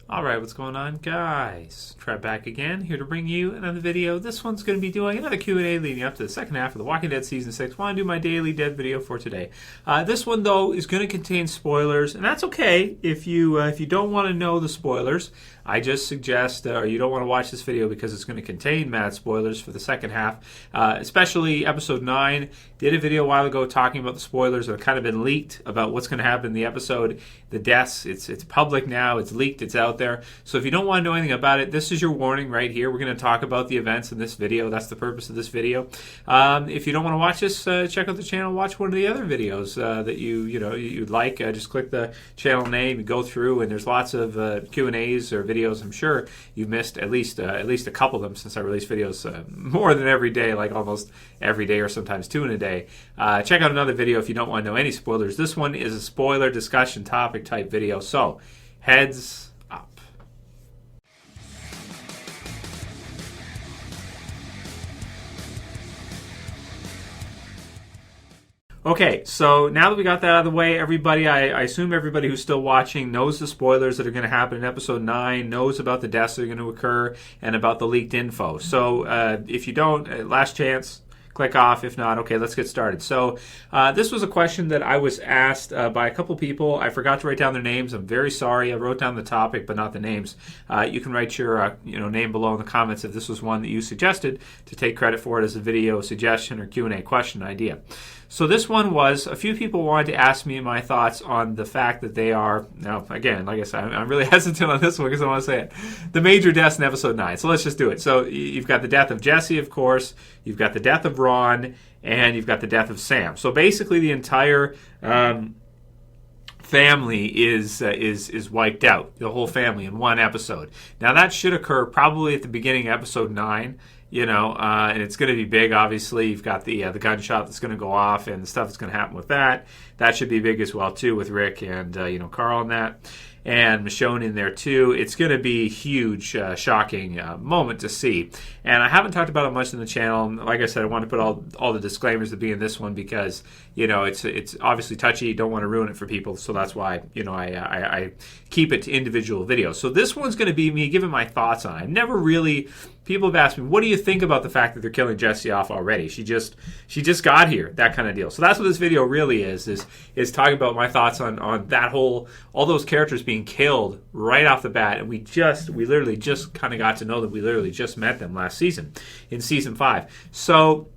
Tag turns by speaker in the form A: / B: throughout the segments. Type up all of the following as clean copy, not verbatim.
A: Alright, what's going on, guys? Trev back again, here to bring you another video. This one's going to be doing another Q&A leading up to the second half of The Walking Dead Season 6. Want to do my daily Dead video for today. This one, though, is going to contain spoilers, and that's okay if you don't want to know the spoilers. I just suggest, or you don't want to watch this video because it's going to contain mad spoilers for the second half, especially Episode 9. Did a video a while ago talking about the spoilers that have kind of been leaked about what's going to happen in the episode. The deaths, it's public now, it's leaked, it's out there. So if you don't want to know anything about it, this is your warning right here. We're going to talk about the events in this video. That's the purpose of this video. If you don't want to watch this, check out the channel, watch one of the other videos that you'd like. Just click the channel name, go through, and there's lots of Q&As or videos. I'm sure you've missed at least a couple of them since I release videos more than every day, like almost every day or sometimes two in a day. Check out another video if you don't want to know any spoilers. This one is a spoiler discussion topic type video. So, heads up. Okay, so now that we got that out of the way, everybody, I assume everybody who's still watching knows the spoilers that are going to happen in Episode 9, knows about the deaths that are going to occur, and about the leaked info. So if you don't, last chance, click off. If not, okay, let's get started. So this was a question that I was asked by a couple people. I forgot to write down their names. I'm very sorry. I wrote down the topic, but not the names. You can write your name below in the comments if this was one that you suggested to take credit for it as a video suggestion or Q&A question idea. So this one was, a few people wanted to ask me my thoughts on the fact that they are, now again, like I said, I'm really hesitant on this one because I want to say it, the major deaths in Episode 9. So let's just do it. So you've got the death of Jesse, of course, you've got the death of Ron, and you've got the death of Sam. So basically the entire family is wiped out, the whole family in one episode. Now that should occur probably at the beginning of Episode 9. And it's going to be big, obviously. You've got the gunshot that's going to go off and the stuff that's going to happen with that. That should be big as well, too, with Rick and, Carl and that. And Michonne in there, too. It's going to be a huge, shocking moment to see. And I haven't talked about it much in the channel. Like I said, I want to put all the disclaimers to be in this one because, it's obviously touchy. Don't want to ruin it for people. So that's why, I keep it to individual videos. So this one's going to be me giving my thoughts on it. I've never really... People have asked me, what do you think about the fact that they're killing Jesse off already? She just got here, that kind of deal. So that's what this video really is talking about my thoughts on that all those characters being killed right off the bat. And we literally just kind of got to know that we literally just met them last season, in Season 5. So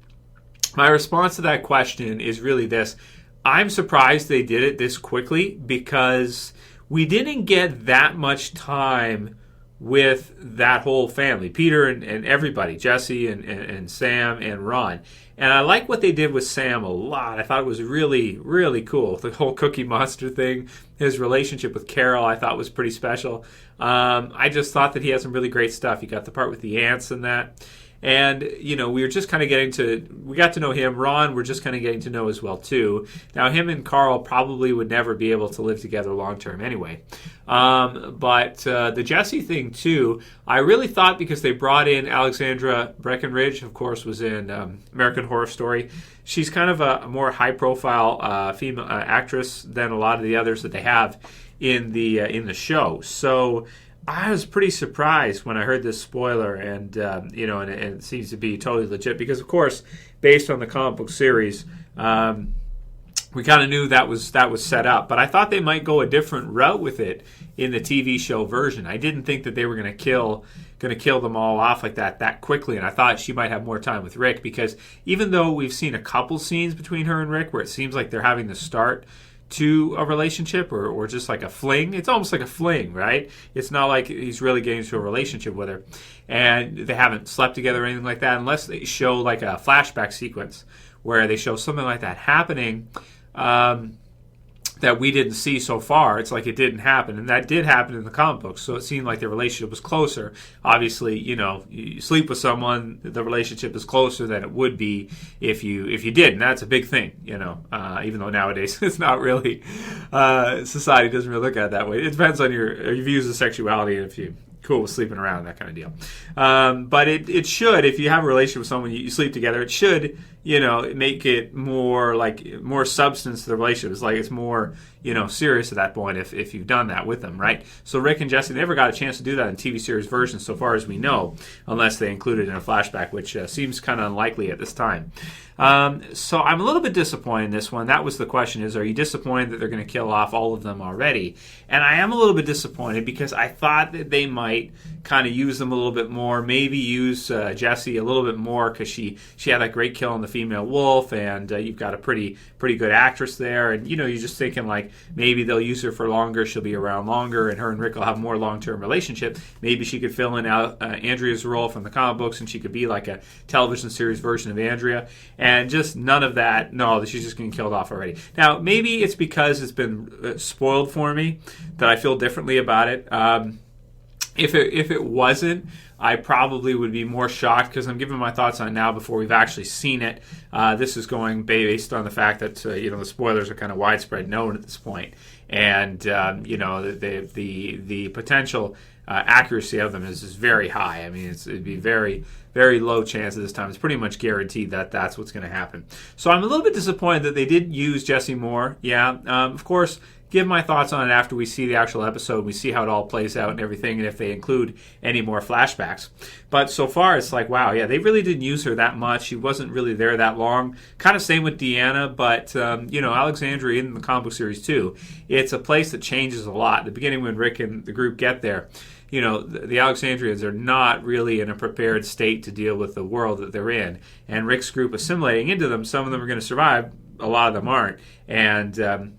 A: my response to that question is really this. I'm surprised they did it this quickly because we didn't get that much time with that whole family, Peter and everybody, Jesse and Sam and Ron. And I like what they did with Sam a lot. I thought it was really, really cool. The whole Cookie Monster thing, his relationship with Carol, I thought was pretty special. I just thought that he had some really great stuff. You got the part with the ants and that. And, we were just kind of we got to know him. Ron, we're just kind of getting to know as well, too. Now, him and Carl probably would never be able to live together long term anyway. But the Jesse thing, too, I really thought because they brought in Alexandra Breckenridge, of course, was in American Horror Story. She's kind of a more high-profile female actress than a lot of the others that they have in the show. So I was pretty surprised when I heard this spoiler, and and it seems to be totally legit because, of course, based on the comic book series, we kind of knew that was set up. But I thought they might go a different route with it in the TV show version. I didn't think that they were going to kill them all off like that quickly, and I thought she might have more time with Rick because even though we've seen a couple scenes between her and Rick where it seems like they're having to start to a relationship or just like a fling. It's almost like a fling, right? It's not like he's really getting into a relationship with her. And they haven't slept together or anything like that unless they show like a flashback sequence where they show something like that happening that we didn't see so far. It's like it didn't happen. And that did happen in the comic books. So it seemed like their relationship was closer. Obviously, you sleep with someone, the relationship is closer than it would be if you did. And that's a big thing, even though nowadays it's not really, society doesn't really look at it that way. It depends on your views of sexuality and if you cool with sleeping around, that kind of deal. But it should, if you have a relationship with someone, you sleep together, it should, make it more substance to the relationship. It's like it's more, serious at that point if you've done that with them, right? So Rick and Jesse never got a chance to do that in TV series versions, so far as we know, unless they include it in a flashback, which seems kind of unlikely at this time. So I'm a little bit disappointed in this one. That was the question: are you disappointed that they're going to kill off all of them already? And I am a little bit disappointed because I thought that they might kind of use them a little bit more, maybe use Jessie a little bit more, because she had that great kill on the female wolf, and you've got a pretty good actress there, and you're just thinking like maybe they'll use her for longer, she'll be around longer, and her and Rick will have a more long-term relationship. Maybe she could fill in Andrea's role from the comic books, and she could be like a television series version of Andrea. And just none of that. No, she's just getting killed off already. Now, maybe it's because it's been spoiled for me that I feel differently about it. If it wasn't, I probably would be more shocked, because I'm giving my thoughts on it now before we've actually seen it. This is going based on the fact that the spoilers are kind of widespread known at this point, and the potential accuracy of them is very high. I mean, it'd be very, very low chance at this time. It's pretty much guaranteed that that's what's going to happen. So I'm a little bit disappointed that they did use Jessie more. Yeah, of course, give my thoughts on it after we see the actual episode. We see how it all plays out and everything, and if they include any more flashbacks. But so far, it's like, wow, yeah, they really didn't use her that much. She wasn't really there that long. Kind of same with Deanna, but, Alexandria in the comic book series, too. It's a place that changes a lot. At the beginning, when Rick and the group get there, the Alexandrians are not really in a prepared state to deal with the world that they're in. And Rick's group assimilating into them, some of them are going to survive, a lot of them aren't. And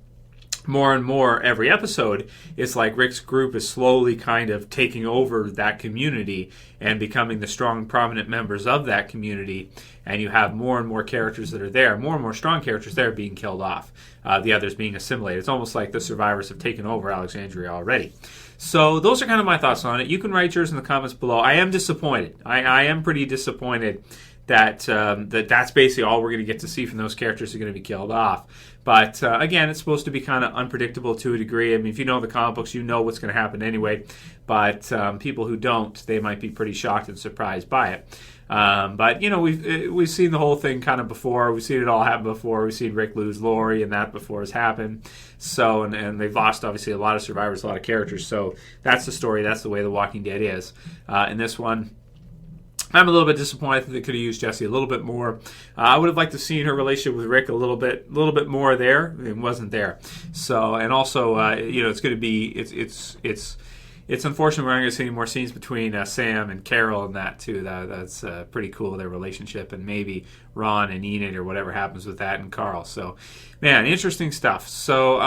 A: more and more every episode, it's like Rick's group is slowly kind of taking over that community and becoming the strong, prominent members of that community. And you have more and more characters that are there, more and more strong characters there being killed off, the others being assimilated. It's almost like the survivors have taken over Alexandria already. So those are kind of my thoughts on it. You can write yours in the comments below. I am disappointed. I am pretty disappointed that that's basically all we're going to get to see from those characters who are going to be killed off. But again, it's supposed to be kind of unpredictable to a degree. I mean, if you know the comic books, you know what's going to happen anyway. But people who don't, they might be pretty shocked and surprised by it. But we've seen the whole thing kind of before. We've seen it all happen before. We've seen Rick lose Lori, and that before has happened. So and they've lost obviously a lot of survivors, a lot of characters. So that's the story. That's the way The Walking Dead is. In this one, I'm a little bit disappointed that they could have used Jessie a little bit more. I would have liked to have seen her relationship with Rick a little bit more there. It wasn't there. So, and also, it's going to be it's unfortunate we're not going to see any more scenes between Sam and Carol and that too. That's pretty cool, their relationship, and maybe Ron and Enid or whatever happens with that, and Carl. So, man, interesting stuff. So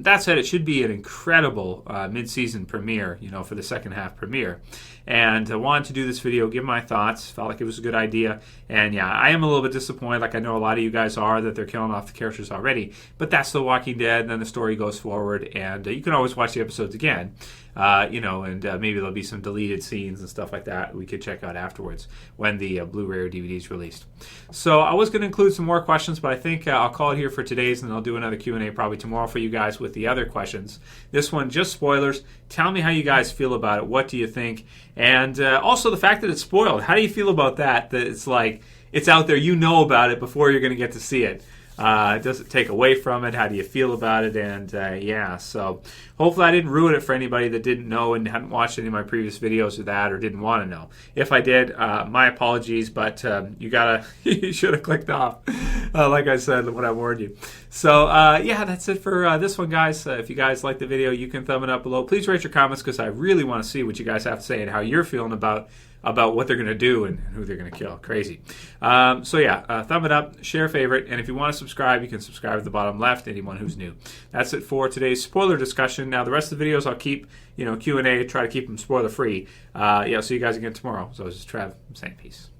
A: that said, it should be an incredible mid-season premiere, for the second half premiere. And I wanted to do this video, give my thoughts. Felt like it was a good idea. And yeah, I am a little bit disappointed, like I know a lot of you guys are, that they're killing off the characters already. But that's The Walking Dead, and then the story goes forward. And you can always watch the episodes again, and maybe there'll be some deleted scenes and stuff like that we could check out afterwards when the Blu-ray or DVD is released. So I was going to include some more questions, but I think I'll call it here for today's, and I'll do another Q&A probably tomorrow for you guys with the other questions. This one, just spoilers. Tell me how you guys feel about it. What do you think? And also the fact that it's spoiled. How do you feel about that? That it's like it's out there, you know about it before you're going to get to see it. Does it take away from it? How do you feel about it? And so hopefully I didn't ruin it for anybody that didn't know and hadn't watched any of my previous videos of that or didn't want to know. If I did, my apologies, but you should have clicked off, like I said when I warned you. So that's it for this one, guys. If you guys like the video, you can thumb it up below. Please rate your comments, because I really want to see what you guys have to say and how you're feeling about what they're going to do and who they're going to kill. Crazy. Thumb it up, share, favorite, and if you want to subscribe, you can subscribe at the bottom left, anyone who's new. That's it for today's spoiler discussion. Now, the rest of the videos I'll keep, Q&A, try to keep them spoiler-free. See you guys again tomorrow. So this is Trev. I'm saying peace.